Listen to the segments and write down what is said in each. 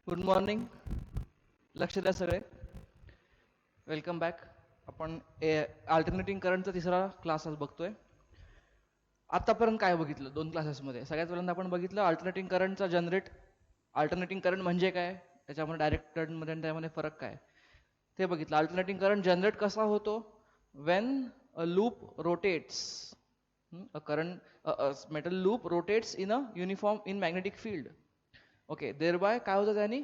Good morning. लक्ष द्या सगळे. Welcome back. आपण अल्टरनेटिंग करंटचा तिसरा क्लास आज बघतोय. आतापर्यंत काय बघितलं दोन क्लासेसमध्ये? सगळ्यात पहिल्यांदा आपण बघितलं अल्टरनेटिंग करंटचा जनरेट. अल्टरनेटिंग करंट म्हणजे काय, त्याच्यामध्ये डायरेक्ट करंटमध्ये आणि त्यामध्ये फरक काय ते बघितलं. अल्टरनेटिंग करंट जनरेट कसा होतो? When a loop rotates, a current a metal loop rotates in a uniform in magnetic field. Okay, thereby काय होतं त्याने?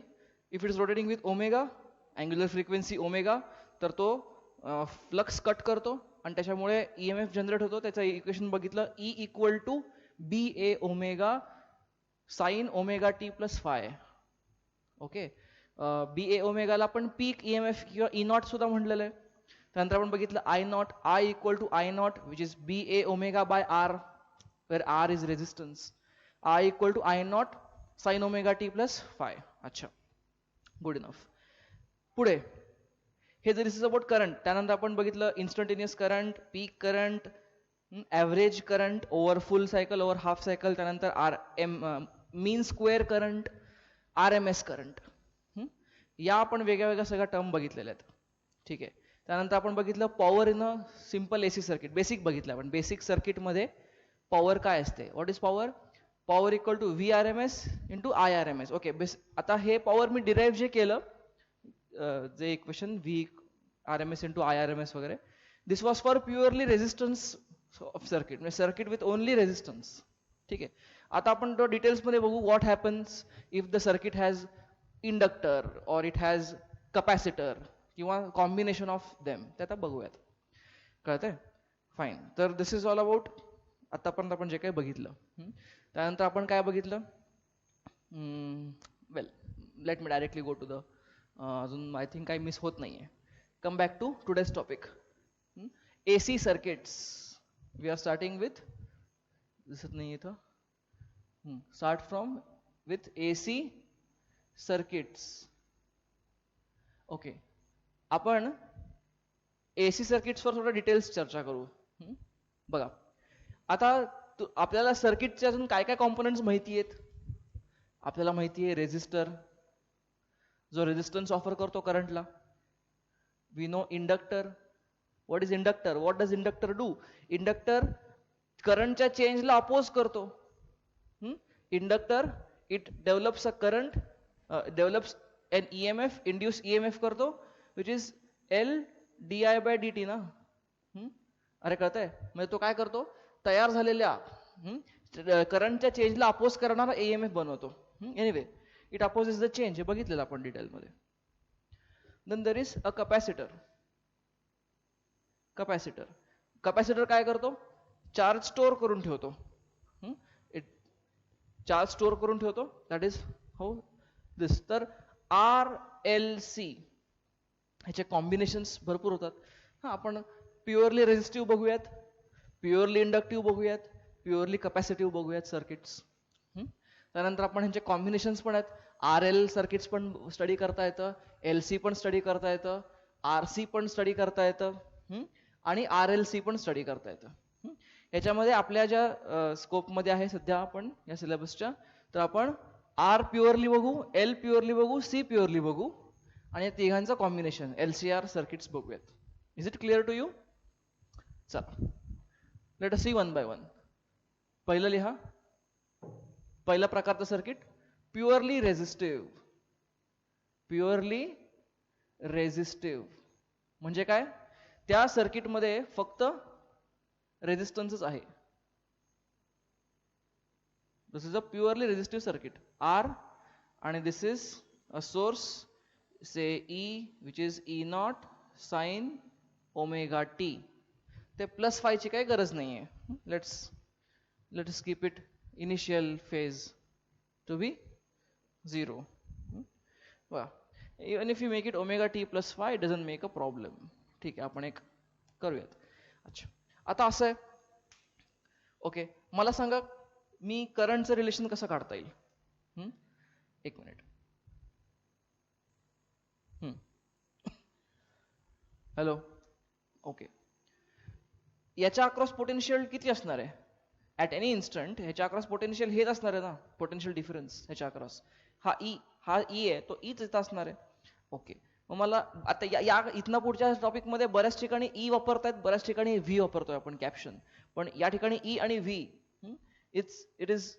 If it is rotating with omega, angular frequency omega, तर तो फ्लक्स कट करतो आणि त्याच्यामुळे ईएमएफ जनरेट होतो. त्याचं इक्वेशन बघितलं, E equal to B A omega sine omega T plus phi. Okay, B A ओमेगाला आपण पीक ईएमएफ किंवा ई नॉट सुद्धा म्हटलेलं आहे. त्यानंतर आपण बघितलं I naught, I equal to I naught which is B A omega by R, where R is resistance. I equal to I naught sine omega T plus phi. अच्छा, good enough. पुढे हे जर दिस इज अबाउट करंट. त्यानंतर आपण बघितलं instantaneous current, peak current, average current, over full cycle, over half cycle. त्यानंतर R M mean square current, R M S current. या आपण वेगळ्या वेगळ्या सगळ्या टर्म बघितलेल्या आहेत. ठीक आहे. त्यानंतर आपण बघितलं power in a simple AC circuit. Basic बघितलं आपण. बेसिक सर्किटमध्ये पॉवर काय असते? What is power? Power equal to V R M S into I R M S. Okay, आता हे पॉवर मी डिराईव्ह जे केलं, जे equation V R M S into I R M S वगैरे, this was for purely resistance of circuit, म्हणजे circuit with only resistance. ठीक आहे. आता आपण तो डिटेल्समध्ये बघू. What happens if the circuit has inductor और इट हॅज कपॅसिटर किंवा कॉम्बिनेशन ऑफ देम, ते आता बघूयात. कळतंय? फाईन. तर दिस इज ऑल अबाउट आतापर्यंत आपण जे काही बघितलं. त्यानंतर आपण काय बघितलं? Well, let me directly go to the, अजून आय थिंक काही मिस होत नाही आहे. Come back to today's topic, AC circuits. We are starting with, दिसत नाही इथं, start from with AC circuits. Okay, आपण एसी सर्किट्सवर थोडं डिटेल्स चर्चा करू. बघा, आता आपल्याला सर्किटचे अजून काय काय कॉम्पोनंट्स माहिती आहेत? आपल्याला माहिती आहे रेजिस्टर, जो रेजिस्टन्स ऑफर करतो करंटला. We know inductor. What is inductor? What does inductor do? Inductor करंटच्या चेंजला अपोज करतो. Inductor it develops a current, develops an EMF, induce EMF करतो, which is L D I by D T ना. अरे कळतंय? म्हणजे तो काय करतो? तयार झालेल्या करंटच्या चेंजला अपोज करणारा ईएमएफ बनवतो. Anyway, it opposes the change. हे बघितलेलं आपण डिटेलमध्ये. Then there is a capacitor. Capacitor capacitor काय करतो? चार्ज स्टोअर करून ठेवतो. इट चार्ज स्टोअर करून ठेवतो. That is how this. तर आर एल सी ह्याचे कॉम्बिनेशन्स भरपूर होतात. आपण प्युअरली रेझिस्टिव्ह बघूयात, प्युअरली इंडक्टिव्ह बघूयात, प्युअरली कपॅसिटिव्ह बघूयात सर्किट्स. त्यानंतर आपण ह्यांचे कॉम्बिनेशन्स पण आहेत. आर एल सर्किट्स पण स्टडी करता येतं, एल सी पण स्टडी करता येतं, आर सी पण स्टडी करता येतं, आणि आर एल सी पण स्टडी करता येतं. याच्यामध्ये आपल्या ज्या स्कोपमध्ये आहे सध्या आपण या सिलेबसच्या, तर आपण आर प्युअरली बघू, एल प्युअरली बघू, सी प्युअरली बघू, आणि या तिघांचं combination L C R circuits बघूयात. Is it clear to you? चला, let us see one by one. पहिलं लिहा. पहिला प्रकारचं circuit purely resistive. Purely resistive म्हणजे काय? त्या सर्किटमध्ये फक्त रेझिस्टन्सच आहे. This is a purely resistive circuit. R, आणि this is a source, say E, which is E naught sine omega T. ते प्लस फायची काही गरज नाही आहे. Let's keep it initial phase to be 0. Even if you make it omega T plus phi, it doesn't make a problem. ठीक आहे, आपण एक करूयात. अच्छा, आता असं आहे. ओके, मला सांगा मी करंटचं रिलेशन कसं काढता येईल? एक मिनिट. हॅलो. ओके, याच्या अक्रॉस पोटेन्शियल किती असणार आहे? ॲट एनी इन्स्टंट ह्याच्या अक्रॉस पोटेन्शियल हेच असणार आहे ना, पोटेन्शियल डिफरन्स ह्याच्या अक्रॉस. हा ई आहे तो ईच इथं असणार आहे. ओके, मग मला आता या इथनं पुढच्या टॉपिकमध्ये बऱ्याच ठिकाणी ई वापरतायत, बऱ्याच ठिकाणी व्ही वापरतोय आपण कॅप्शन. पण या ठिकाणी ई आणि V it is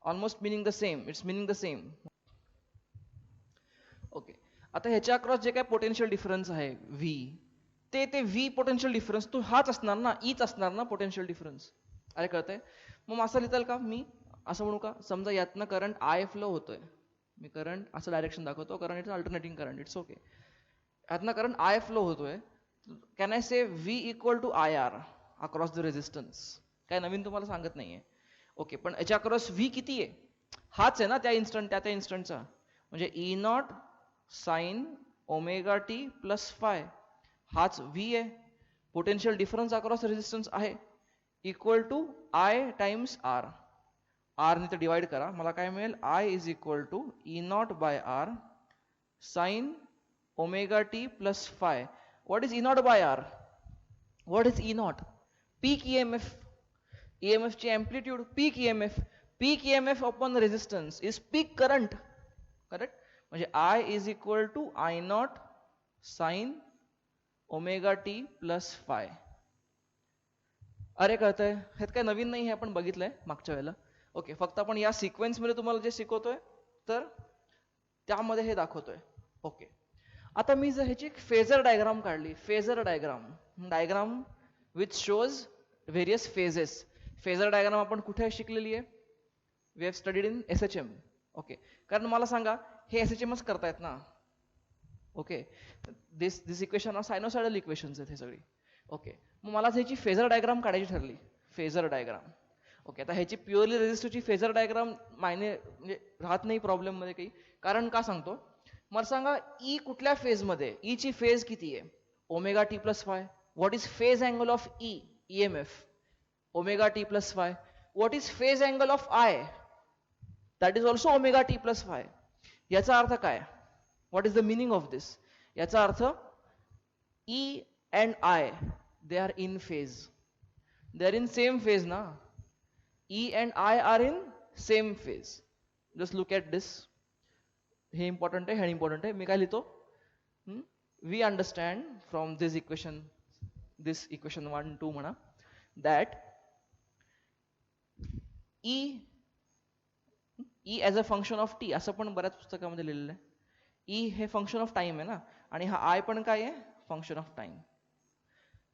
almost meaning the same, its meaning the same. Okay, आता ह्याच्या अक्रॉस जे काय पोटेन्शियल डिफरन्स आहे व्ही, ते व्ही पोटेन्शियल डिफरन्स तो हाच असणार ना, ईच असणार ना पोटेन्शियल डिफरन्स. अरे कळतंय? मग असं लिहिताल का मी, असं म्हणू का, समजा यातनं करंट आय फ्लो होतोय, मी करंट असं डायरेक्शन दाखवतो, current it's alternating current, it's okay. यातनं करंट आय फ्लो होतोय, can I say V equal to I R across the resistance? काय नवीन तुम्हाला सांगत नाहीये. ओके, पण याच्या अक्रॉस व्ही किती आहे? हाच आहे ना त्या इन्स्टंटचा, म्हणजे E naught sine omega T plus phi, हाच व्ही आहे. पोटेन्शियल डिफरन्स अक्रॉस रेझिस्टन्स आहे equal to I times R. R ने ते डिवाइड करा, मला काय मिळेल, I is equal to E naught by R sine omega T plus phi. What is E naught by R? What is E naught? Peak EMF, EMF ची amplitude, peak EMF upon resistance is peak current, correct? म्हणजे I is equal to I naught sine omega T plus phi. अरे कळतंय? ह्यात काय नवीन नाही, हे आपण बघितलंय मागच्या वेळेला. ओके, फक्त आपण या सिक्वेन्समध्ये तुम्हाला जे शिकवतोय तर त्यामध्ये हे दाखवतोय. ओके, आता मी जर ह्याची एक फेजर डायग्राम काढली, phasor diagram which shows various phases. Phasor diagram आपण कुठे शिकलेली आहे? We have studied in SHM. Okay, कारण मला सांगा, हे SHMच करतायत ना. Okay, this equation of sinusoidal equations आहेत हे सगळी. ओके, मग मला ह्याची फेजर डायग्राम काढायची ठरली, फेजर डायग्राम. ओके, आता ह्याची प्युअरली रेझिस्टिव्हची फेजर डायग्राम म्हणजे राहत नाही प्रॉब्लेम मध्ये काही. कारण का सांगतो, मला सांगा ई कुठल्या फेज मध्ये, ई ची फेज किती आहे? Omega T plus phi. What is phase angle of E, EMF? Omega T plus phi. What is phase angle of I? That is also omega T plus phi. याचा अर्थ काय? What is the meaning of this? याचा अर्थ E and I they are in phase, they are in same phase na. E and I are in same phase. Just look at this. हे important आहे, हे important आहे. मी काय लिहितो? We understand from this equation 1 2 म्हणा, that E as a function of t, असं पण बऱ्याच पुस्तकामध्ये लिहिलेलं आहे. E हे फंक्शन ऑफ टाइम आहे ना, आणि हा I पण काय आहे? Function of time.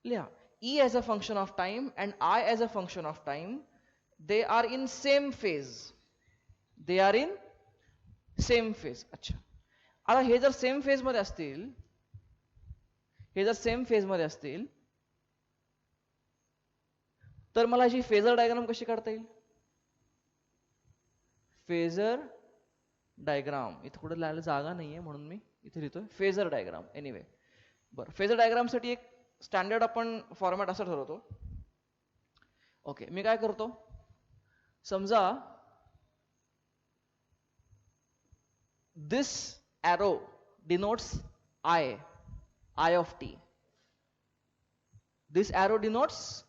लिहा, E as a function of time and I as a function of time, they are in same phase. They are in same phase. अच्छा, आता हे जर सेम फेज मध्ये असतील, तर मला याची फेजर डायग्राम कशी काढता येईल? फेजर डायग्राम इथं कुठे लिहायला जागा नाहीये म्हणून मी इथे लिहितोय फेजर डायग्राम. एनिवे, बरं, फेजर डायग्राम साठी एक स्टँडर्ड आपण फॉर्मॅट असं ठरवतो. ओके, मी काय करतो, समजा this arrow denotes I of T. This arrow denotes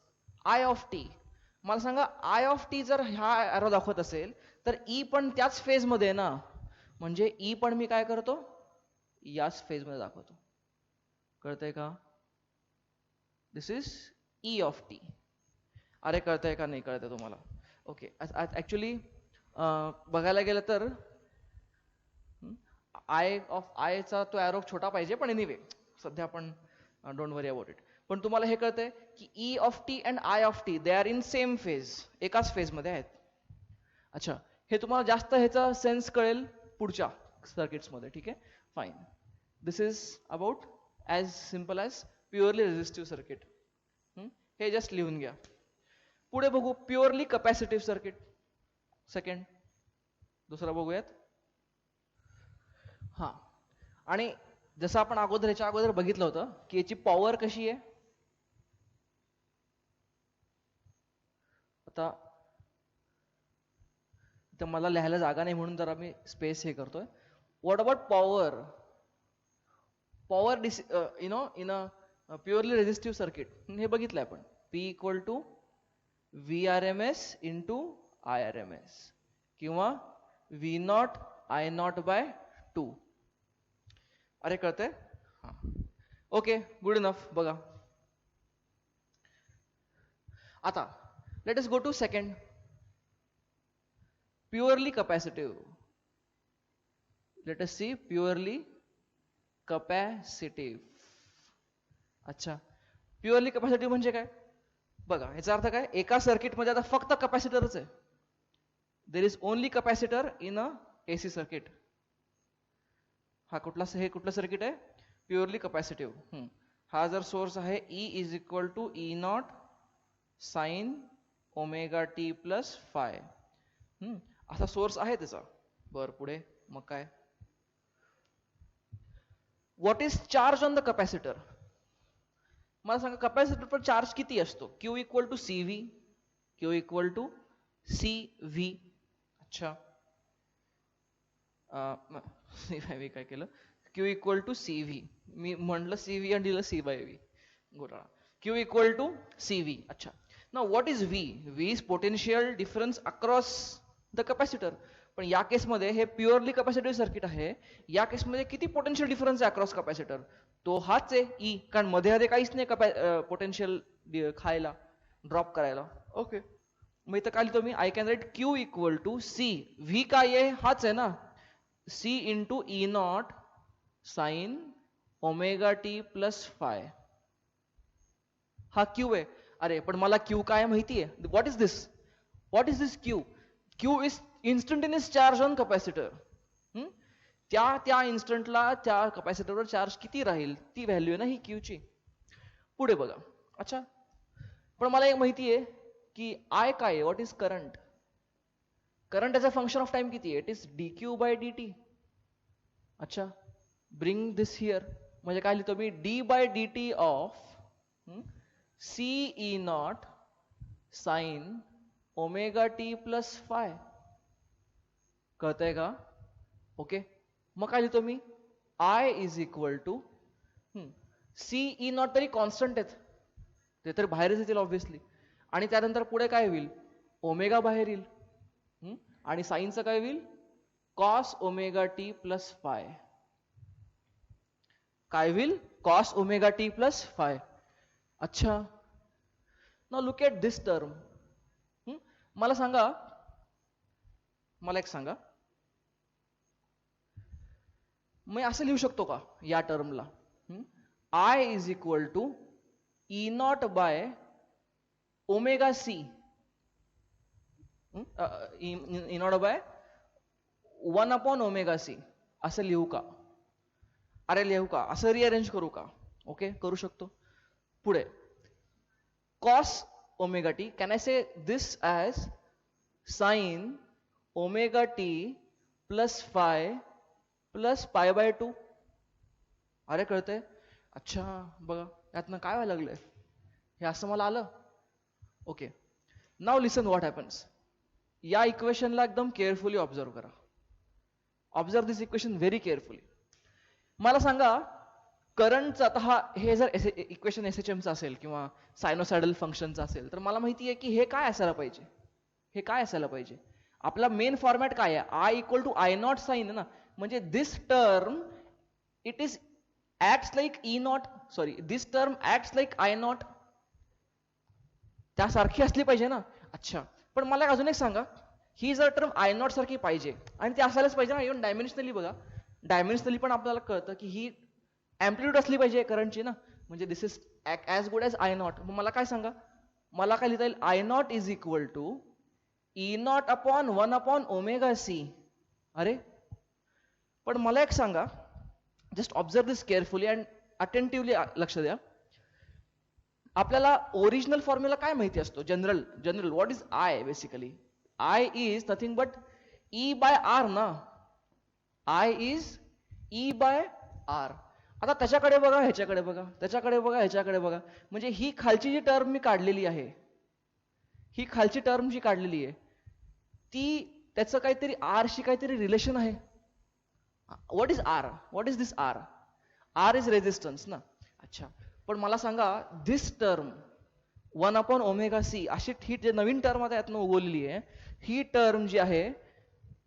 I of T. मला सांगा, आय ऑफ टी जर हा एरो दाखवत असेल तर ई पण त्याच फेज मध्ये आहे ना, म्हणजे ई पण मी काय करतो, याच फेज मध्ये दाखवतो. कळतंय का? दिस इज ई ऑफ टी. अरे कळतंय का नाही कळतंय तुम्हाला? ओके, ऍक्च्युली बघायला गेलं तर आयचा तो एरो छोटा पाहिजे, पण एनिवे सध्या आपण डोंट वरी अबाउट इट. पण तुम्हाला हे कळतंय की E of T and I of T they are in same phase, एकाच फेज मध्ये आहेत. अच्छा, हे तुम्हाला जास्त ह्याचा सेन्स कळेल पुढच्या सर्किट्स मध्ये. ठीक आहे, fine. This is about as simple as purely resistive circuit. हे जस्ट लिहून घ्या. पुढे बघू प्युअरली कॅपॅसिटिव्ह सर्किट. सेकंड, दुसरा बघूयात. हा, आणि जसं आपण ह्याच्या अगोदर बघितलं होतं की याची पॉवर कशी आहे. आता इथं मला लिहायला जागा नाही म्हणून जरा मी स्पेस हे करतोय. What about power? Power in a purely resistive circuit हे बघितलंय आपण. P equal to V R M S into I R M S किंवा V naught I naught by 2. अरे कळतंय? हां, ओके, गुड इनफ. बघा आता let us go to second, purely capacitive. Let us see purely capacitive. अच्छा, purely capacitive म्हणजे काय? बघा याचा अर्थ काय, एका सर्किटमध्ये आता फक्त कपॅसिटरच आहे. There is only capacitor in a AC circuit. हा हे कुठलं सर्किट आहे? Purely capacitive. हा जर सोर्स आहे E is equal to E naught sine omega T plus phi, असा सोर्स आहे त्याचा. बर, पुढे मग काय? What is charge on the capacitor? मला सांगा कपॅसिटर पर चार्ज किती असतो? Q equal to C V. Q equal to C V. अच्छा, मी काय केलं, Q equal to C V, मी म्हटलं सी व्ही आणि दिलं सी बाय व्ही, घोटाळा. Q equal to C V. अच्छा, now what is V? V is potential difference across the capacitor. पण या केसमध्ये हे प्युअरली कपॅसिटिव्ह सर्किट आहे. या केसमध्ये किती पोटेन्शियल डिफरन्स आहे अक्रॉस कपॅसिटर? तो हाच आहे ई, कारण मध्ये काहीच नाही पोटेन्शियल खायला, ड्रॉप करायला. ओके, मग इथं काय लिहितो मी? I can write Q equal to C V. काय आहे? हाच आहे ना, C into E naught sine omega T plus phi. हा क्यू आहे. अरे पण मला क्यू काय माहिती आहे? What is this? What is this Q? Q is instantaneous charge on capacitor. त्या इन्स्टंटला त्या कपॅसिटरवर चार्ज किती राहील ती व्हॅल्यू आहे ना ही क्यूची. पुढे बघा. अच्छा, पण मला एक माहिती आहे की आय काय आहे? What is current? Current as a function of time किती आहे? It is d q by D T. अच्छा, ब्रिंग दिस हिअर. म्हणजे काय लिहितो मी? D by D t of C E naught sine omega T plus phi. कळतंय का? Okay, मग काय लिहितो मी? I is equal to C E naught, तरी कॉन्स्टंट आहेत ते तर बाहेरच येतील ऑब्व्हियसली. आणि त्यानंतर पुढे काय होईल? ओमेगा बाहेर येईल. आणि साईनचं काय होईल? Cos omega T plus phi. काय होईल? Cos omega T plus phi. अच्छा, now look at this term. मला सांगा, मला एक सांगा, मी असं लिहू शकतो का या टर्मला? I is equal to E naught by omega C, E naught by 1 upon omega C, असं लिहू का? अरे लिहू का? असं रिअरेंज करू का? ओके, करू शकतो. पुढे cos omega T, can I say this as sign omega T plus phi plus pi by 2. अरे कळतंय? अच्छा, बघा यातनं काय व्हायला लागलंय, हे असं मला आलं. Okay, now listen what happens. या इक्वेशनला एकदम केअरफुली ऑब्झर्व करा. ऑब्झर्व दिस इक्वेशन व्हेरी केअरफुली. मला सांगा करंटचा, आता हे जर इक्वेशन एस एच एमचं असेल किंवा सायनोसायडल फंक्शनचं असेल तर मला माहिती आहे की हे काय असायला पाहिजे. हे काय असायला पाहिजे? आपला मेन फॉर्मॅट काय आहे? I equal to I naught sine ना. म्हणजे this term it is acts like E naught, sorry this term acts like I naught, त्यासारखी असली पाहिजे ना. अच्छा, पण मला अजून एक सांगा, ही जर टर्म आय नॉट सारखी पाहिजे आणि ती असायलाच पाहिजे ना. इव्हन डायमेन्शनली बघा, डायमेन्शनली पण आपल्याला कळतं की ही अँप्लिट्यूड असली पाहिजे करंटची ना. म्हणजे this is as good as I naught. मग मला काय सांगा, मला काय लिहिता येईल? I naught is equal to E naught upon 1 upon omega C. अरे पण मला एक सांगा, just observe this carefully and attentively लक्ष द्या. आपल्याला ओरिजिनल फॉर्म्युला काय माहिती असतो? General what is I? Basically I is nothing but E by R ना. I is E by R. आता त्याच्याकडे बघा, ह्याच्याकडे बघा, त्याच्याकडे बघा, ह्याच्याकडे बघा. म्हणजे ही खालची जी टर्म मी काढलेली आहे, ही खालची टर्म जी काढलेली आहे ती त्याचं काहीतरी आरशी काहीतरी रिलेशन आहे. What is R? What is this R? R is resistance ना. अच्छा, पण मला सांगा दिस टर्म 1/ωc अशी ही जे नवीन टर्म आता यातनं उगवलेली आहे, ही टर्म जी आहे,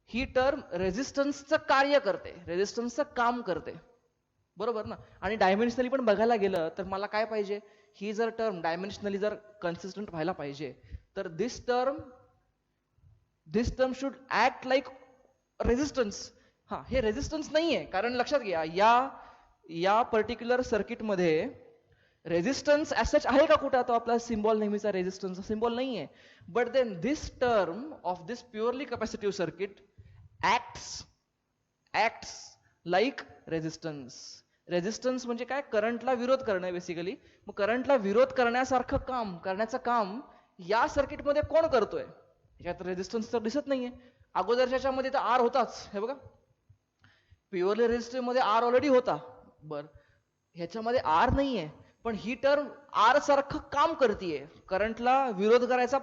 ही टर्म रेझिस्टन्सचं कार्य करते, रेझिस्टन्सचं काम करते, बरोबर ना. आणि डायमेन्शनली पण बघायला गेलं तर मला काय पाहिजे, ही जर टर्म डायमेन्शनली जर कन्सिस्टंट व्हायला पाहिजे, तर this term should act like resistance. हा, हे रेझिस्टन्स नाहीये, कारण लक्षात घ्या या पर्टिक्युलर सर्किटमध्ये रेझिस्टन्स ऍज सच आहे का कुठं, तो आपला सिम्बॉल नेहमीचा रेझिस्टन्सचा सिम्बॉल नाहीये. But then this term of this purely capacitive circuit acts like resistance. Resistance म्हणजे काय, करंटला विरोध करणं बेसिकली. मग करंटला विरोध करण्याचं काम या सर्किटमध्ये कोण करतोय, यात रेझिस्टन्स तर दिसत नाहीये. अगोदरच्या मध्ये तर आर होताच, हे बघा प्युअरली रेझिस्टिव्ह मध्ये आर ऑलरेडी होता. बर, ह्याच्यामध्ये आर नाहीये, पण ही टर्म आर सारखं काम करतीये, करंटला विरोध करायचा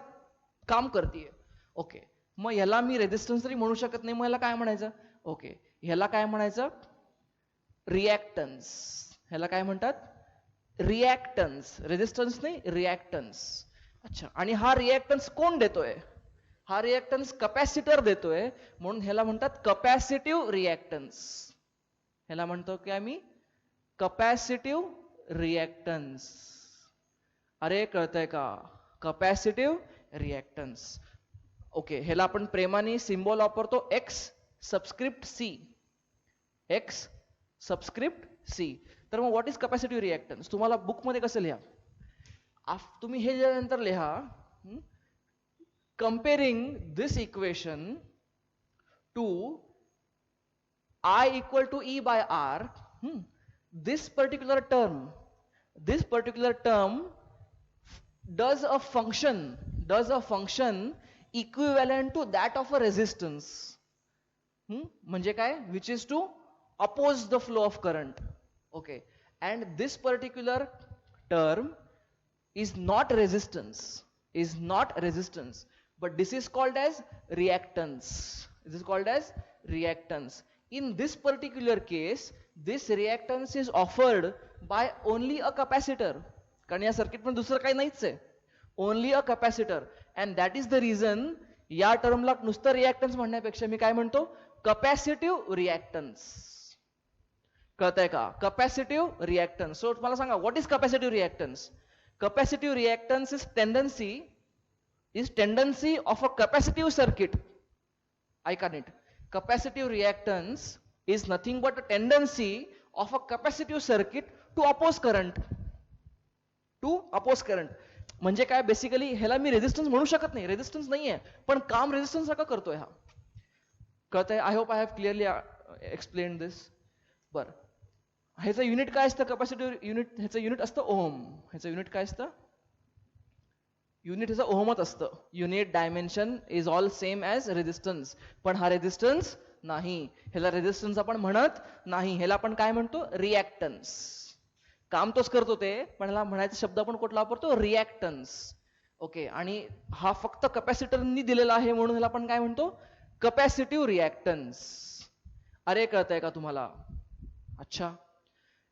काम करतीये. ओके, मग ह्याला मी रेझिस्टन्स तरी म्हणू शकत नाही, मग ह्याला काय म्हणायचं, ओके ह्याला काय म्हणायचं, रिॲक्टन्स. ह्याला काय म्हणतात, रिॲक्टन्स. रेझिस्टन्स नाही, रिॲक्टन्स. अच्छा, आणि हा रिॲक्टन्स कोण देतोय, हा रिॲक्टन्स कॅपॅसिटर देतोय, म्हणून ह्याला म्हणतात कॅपॅसिटिव्ह रिॲक्टन्स. ह्याला म्हणतो की आम्ही कॅपॅसिटिव्ह रिॲक्टन्स. अरे कळतंय का, कॅपॅसिटिव्ह रिॲक्टन्स. ओके, ह्याला आपण प्रेमाने सिम्बॉल वापरतो X subscript C, X subscript C. तर मग व्हॉट इज कॅपॅसिटिव्ह रिॲक्टन्स, तुम्हाला बुक मध्ये कसं लिहा, तुम्ही हे नंतर लिहा, comparing this equation to I equal to E by R, this particular term does a function equivalent to that of a resistance. म्हणजे काय, which is to oppose the flow of current. Okay, and this particular term is not resistance, but this is called as reactance. In this particular case, this reactance is offered by only a capacitor, कारण या circuit मध्ये दुसरं काही नाहीच आहे, only a capacitor, and that is the reason या टर्मला नुसतं reactance म्हणण्यापेक्षा मी काय म्हणतो, कॅपॅसिटिव्ह रिॲक्टन्स. कळतंय का, कॅपॅसिटिव्ह रिॲक्टन्स. सो मला सांगा, what is capacitive reactance. Capacitive reactance is tendency of a capacitive circuit. I can't. Capacitive reactance is nothing but a tendency of a capacitive circuit to oppose current. म्हणजे काय, basically ह्याला मी resistance म्हणू शकत नाही, resistance नाहीये, पण काम resistance सारखं करतोय हा. कळतंय, I hope I have clearly explain this. बर, ह्याचं युनिट काय असतं, कॅपॅसिटिव्ह युनिट, ह्याचं युनिट असतं ओहम. ह्याचं युनिट काय असतं, युनिट ह्याचं ओहमच असतं. Unit dimension is all same as resistance, पण हा रेझिस्टन्स नाही, ह्याला रेझिस्टन्स आपण म्हणत नाही, ह्याला आपण काय म्हणतो, रिॲक्टन्स. काम तोच करतो ते, पण ह्याला म्हणायचा शब्द आपण कुठला वापरतो, रिॲक्टन्स. ओके, आणि हा फक्त कॅपॅसिटरनी दिलेला आहे, म्हणून ह्याला आपण काय म्हणतो, कॅपॅसिटिव्ह रिॲक्टन्स. अरे कळतंय का तुम्हाला, अच्छा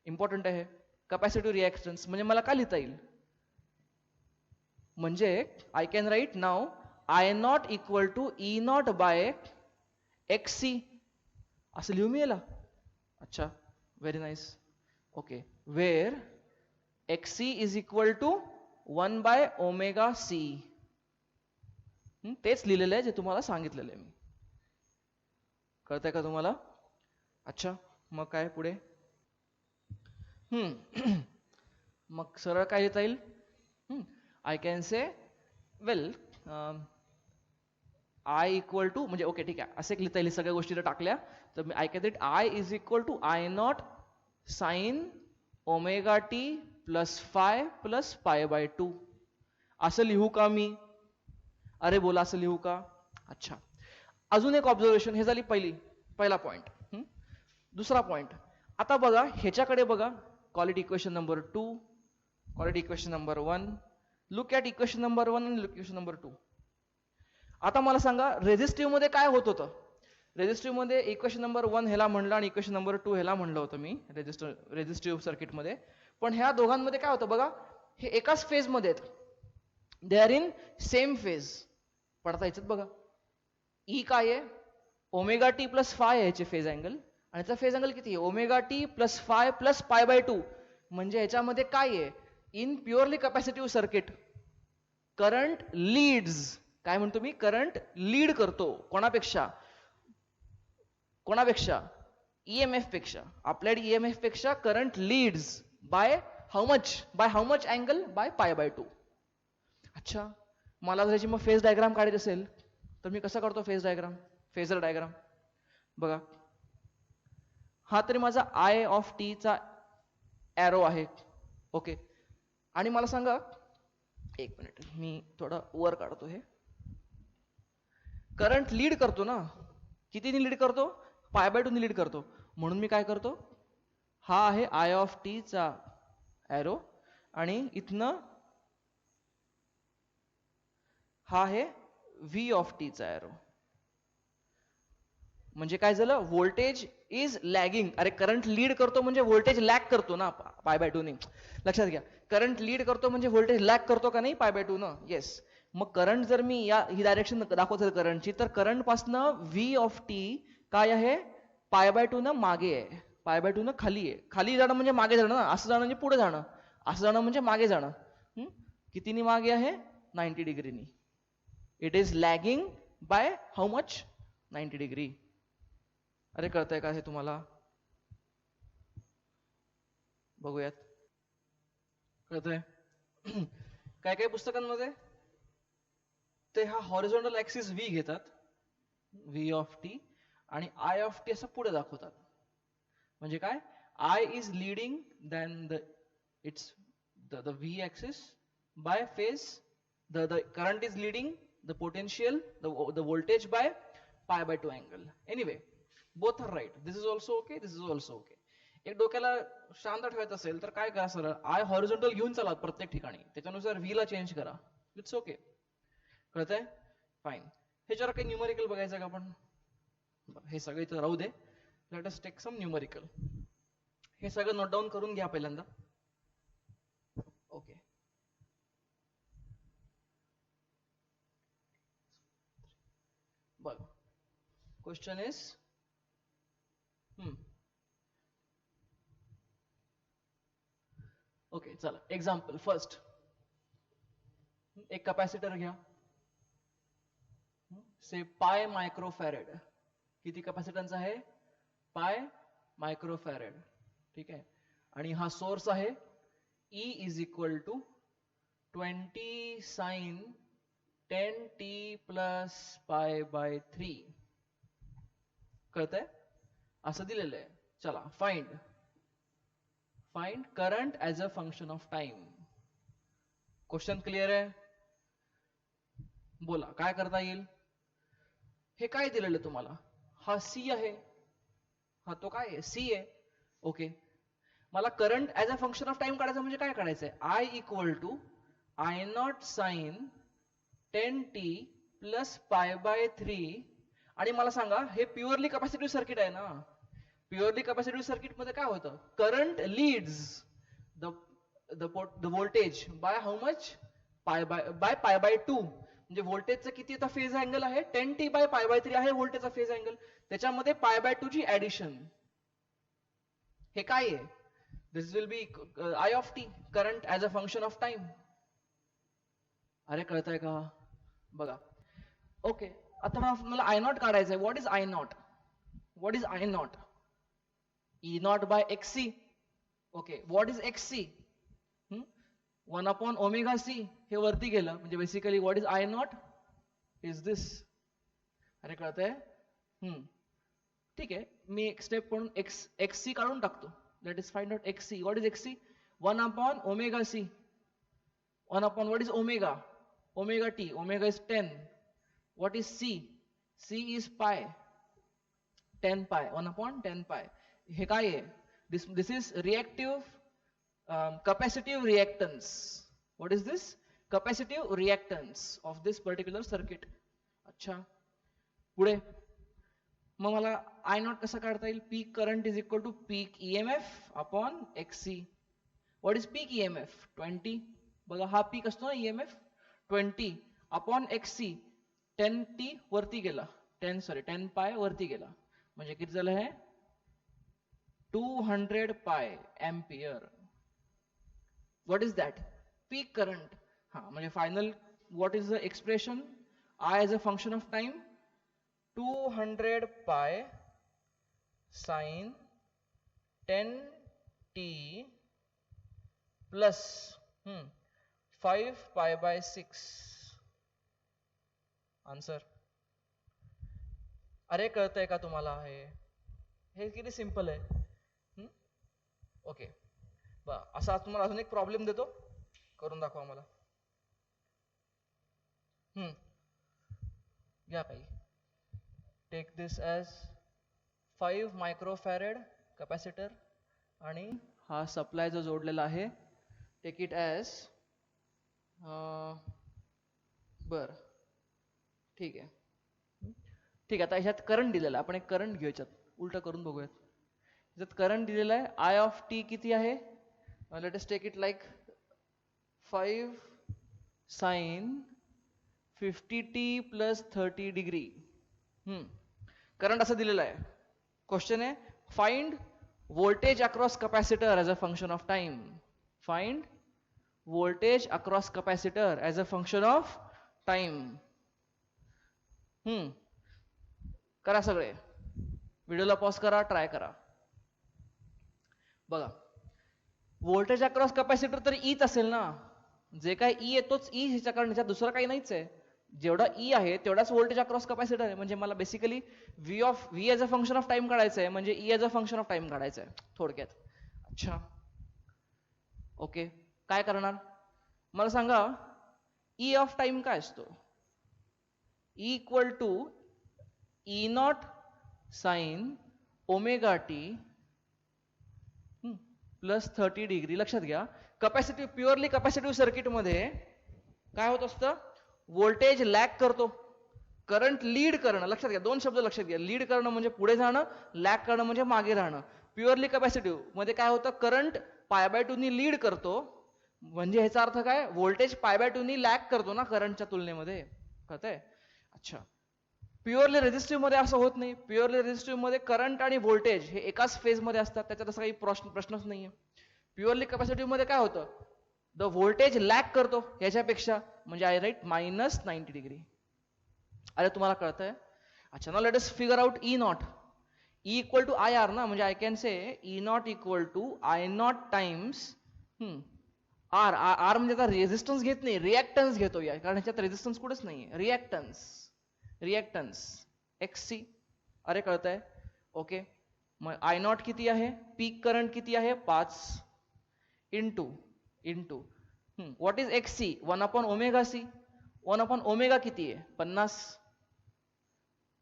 इम्पॉर्टंट आहे. कॅपॅसिटिव्ह रिॲक्टन्स म्हणजे मला काय लिहिता येईल, म्हणजे आय कॅन राईट नाव I naught equal to E naught by X C, असं लिहू मी याला. अच्छा, very nice. Okay, where X C is equal to 1/ωc. तेच लिहिलेलं आहे जे तुम्हाला सांगितलेलं आहे मी. कळतंय का तुम्हाला, अच्छा. मग काय पुढे, मग सरळ काय लिहिता येईल, I can say well I equal to, म्हणजे ओके ठीक आहे, असे लिहिता येईल, सगळ्या गोष्टी टाकल्या तर I can set I is equal to I naught sine omega T plus phi plus π/2. असं लिहू का मी, अरे बोला असं लिहू का. अच्छा, अजून एक ऑब्झर्वेशन, हे झाली पहिला पॉइंट. दुसरा पॉइंट, आता बघा ह्याच्याकडे बघा, quality equation number 2, quality equation number 1. Look at equation number 1 आणि इक्वेशन नंबर 2. आता मला सांगा, रेझिस्टिव्ह मध्ये काय होत होतं, रेझिस्टिव्ह मध्ये इक्वेशन नंबर 1 ह्याला म्हणलं आणि इक्वेशन नंबर 2 ह्याला म्हणलं होतं मी, रेझिस्टिव्ह सर्किट मध्ये. पण ह्या दोघांमध्ये काय होतं बघा, हे एकाच फेज मध्ये आहेत, they are in same phase. पडता याच्यात बघा, ई काय आहे, ओमेगा टी प्लस फाय आहे याचे फेज अँगल, आणि याचा फेज अँगल किती आहे, omega T plus phi plus pi by two. म्हणजे याच्यामध्ये काय आहे, in purely capacitive circuit current leads, काय म्हणतो मी, करंट लीड करतो कोणापेक्षा, कोणापेक्षा, ईएमएफ पेक्षा, अप्लाइड ईएमएफ पेक्षा current leads by how much, by how much angle, by pi by two. अच्छा, मला जर याची मग फेज डायग्राम काढायची असेल तर मी कसा करतो फेज डायग्राम, फेजर डायग्राम बघा. हा तरी माझा आय ऑफ टी चा एरो आहे. ओके, आणि मला सांगा, एक मिनिट मी थोडं वर काढतो, हे करंट लीड करतो ना, कितीने लीड करतो, पाय बाय टू ने लीड करतो. म्हणून मी काय करतो, हा आहे आय ऑफ टी चा एरो, आणि इथनं हा आहे व्ही ऑफ टी चा एरो. म्हणजे काय झालं, व्होल्टेज इज लॅगिंग. अरे करंट लीड करतो म्हणजे व्होल्टेज लॅग करतो ना पाय बाय टू ने, लक्षात घ्या. करंट लीड करतो म्हणजे व्होल्टेज लॅग करतो का नाही पाय बाय टू न, येस. मग करंट जर मी ही डायरेक्शन दाखवत असेल करंटची, तर करंट पासनं व्ही ऑफ टी काय आहे, पाय बाय टू न मागे आहे, पाय बाय टू न खाली आहे. खाली जाणं म्हणजे मागे जाणं ना, असं जाणं म्हणजे पुढे जाणं, असं जाणं म्हणजे मागे जाणं. कितीनी मागे आहे, 90 डिग्रीनी. It is lagging by how much, 90 degree. अरे कळतंय का हे तुम्हाला, बघूयात, कळतंय. काय काय पुस्तकांमध्ये ते हा हॉरिझॉन्टल ऍक्सिस व्ही घेतात, व्ही ऑफ टी, आणि आय ऑफ टी असं पुढे दाखवतात. म्हणजे काय, I is leading than the it's the V axis by phase, the current is leading the potential, the voltage by pi by two angle. Anyway, both are right, this is also okay, this is also okay. एक डोक्याला शांत ठेवायचं असेल तर काय करा, सरळ I horizontal घेऊन चला प्रत्येक ठिकाणी, त्याच्यानुसार व्ही ला चेंज करा, इट्स ओके. कळतंय, फाईन. ह्याच्यावर काही न्यूमरिकल बघायचं का आपण, हे सगळं इथं राहू दे, let us take some numerical. हे सगळं नोट डाऊन करून घ्या पहिल्यांदा. ओके, बघ, क्वेश्चन इज ओके, चला एक्झाम्पल फर्स्ट. एक कॅपॅसिटर घ्या, से पाय मायक्रोफॅरेड. किती कॅपॅसिटन्स आहे, पाय मायक्रोफॅरेड, ठीक आहे. आणि हा सोर्स आहे, E is equal to 20 sine 10t plus pi by 3. कळतंय, असं दिलेलं आहे. चला find current as a function of time. Question clear आहे, बोला काय करता येईल. हे काय दिलेलं तुम्हाला, हा सी आहे, हा तो काय आहे, सी आहे. ओके, मला current as a function of time काढायचं म्हणजे काय काढायचंय, I equal to I naught sine 10t plus pi by 3. आणि मला सांगा, हे प्युअरली कॅपॅसिटिव्ह सर्किट आहे ना, प्युअरली कॅपॅसिटिव्ह सर्किट मध्ये काय होतं, current leads the voltage by how much, pi by 2. म्हणजे व्होल्टेजचा किती आता फेज अँगल आहे, 10t बाय पाय बाय 3 आहे व्होल्टेजचा फेज अँगल, त्याच्यामध्ये पाय बाय 2 ची ऍडिशन. हे काय आहे, this will be I of t, current as a function of time. अरे कळतंय का, बघा. ओके, आता मला आय नॉट काढायचंय. What is I naught, what is I naught, E naught by X C. Okay, what is X C, 1 omega C. हे वरती गेलं म्हणजे basically what is I naught is this. अरे कळतंय, ठीक आहे. मी एक स्टेप म्हणून एक्स सी काढून टाकतो. Let's find out X C. What is X C, 1 omega C. 1 what is omega, omega t, omega is 10. What is c, c is pi, 10 pi, 1/10 pi. हे काय आहे, this is reactive capacitive reactance. What is this, capacitive reactance of this particular circuit. अच्छा, पुढे मग मला I not कसं काढता येईल, peak current is equal to peak EMF upon X C. What is peak EMF, 20. बघा हा पीक असतो ना ईएमएफ, 20 अपॉन XC 10t वरती गेला 10 पाय वरती गेला म्हणजे किती झालं हे 200 पाय ampere. What is that peak current. हा म्हणजे final what is the expression I as a function of time 200 pi sin 10t plus 5 pi by 6 answer. अरे कळतंय का तुम्हाला हे किती सिंपल आहे. ओके असा तुम्हाला अजून एक प्रॉब्लेम देतो करून दाखवा मला. घ्या काही. टेक दिस ॲज 5 मायक्रोफॅरेड कॅपॅसिटर आणि हा सप्लाय जो जोडलेला आहे टेक इट ॲज बर ठीक आहे ठीक आहे. आता ह्याच्यात करंट दिलेला आहे आपण एक करंट घेऊ याच्यात उलट करून बघूयात. ह्याच्यात करंट दिलेला आहे I of t किती आहे let us take it like 5 sin 50t plus 30 degree. Current असं दिलेलं आहे. क्वेश्चन आहे find voltage across capacitor as a function of time. Find voltage across capacitor as a function of time. करा सगळे व्हिडिओला pause करा ट्राय करा. बघा व्होल्टेज अक्रॉस कॅपॅसिटर तर ईच असेल ना. जे काय ई आहे तोच ई ह्याच्या कारण ह्याच्यात दुसरं काही नाहीच आहे. जेवढा ई आहे तेवढाच व्होल्टेज अक्रॉस कॅपॅसिटर आहे. म्हणजे मला basically V age a function of time काढायचं आहे म्हणजे E as a function of time काढायचं आहे थोडक्यात. अच्छा ओके काय करणार मला सांगा. ई ऑफ टाइम काय असतो. E equal to E naught sine omega T plus 30 degree. लक्षात घ्या कॅपॅसिटिव्ह प्युअरली कॅपॅसिटिव्ह सर्किटमध्ये काय होत असतं व्होल्टेज लॅग करतो करंट लीड करणं. लक्षात घ्या दोन शब्द लक्षात घ्या. लीड करणं म्हणजे पुढे जाणं लॅग करणं म्हणजे मागे राहणं. प्युअरली कॅपॅसिटिव्ह मध्ये काय होतं करंट π/2 नी लीड करतो म्हणजे ह्याचा अर्थ काय व्होल्टेज π/2 नी लॅग करतो ना करंटच्या तुलनेमध्ये. कळतंय. अच्छा प्युअरली रेझिस्टिव्ह मध्ये असं होत नाही. प्युअरली रेझिस्टिव्ह मध्ये करंट आणि व्होल्टेज हे एकाच फेज मध्ये असतात त्याच्यात असं काही प्रश्नच नाहीये. प्युअरली कॅपॅसिटिव्ह मध्ये काय होतं द व्होल्टेज लॅग करतो याच्यापेक्षा म्हणजे आय राईट -90 डिग्री. अरे तुम्हाला कळतंय. अच्छा ना let us figure out E naught. E equal to I R ना म्हणजे I can say E naught equal to I naught times R. R म्हणजे आता रेझिस्टन्स घेत नाही रिॲक्टन्स घेतो या कारण ह्याच्यात रेझिस्टन्स कुठेच नाहीये. Reactance XC. अरे कळतंय. ओके मग आय नॉट किती आहे पीक करंट किती आहे 5 into what is XC 1/ωc. 1/ω किती आहे 50.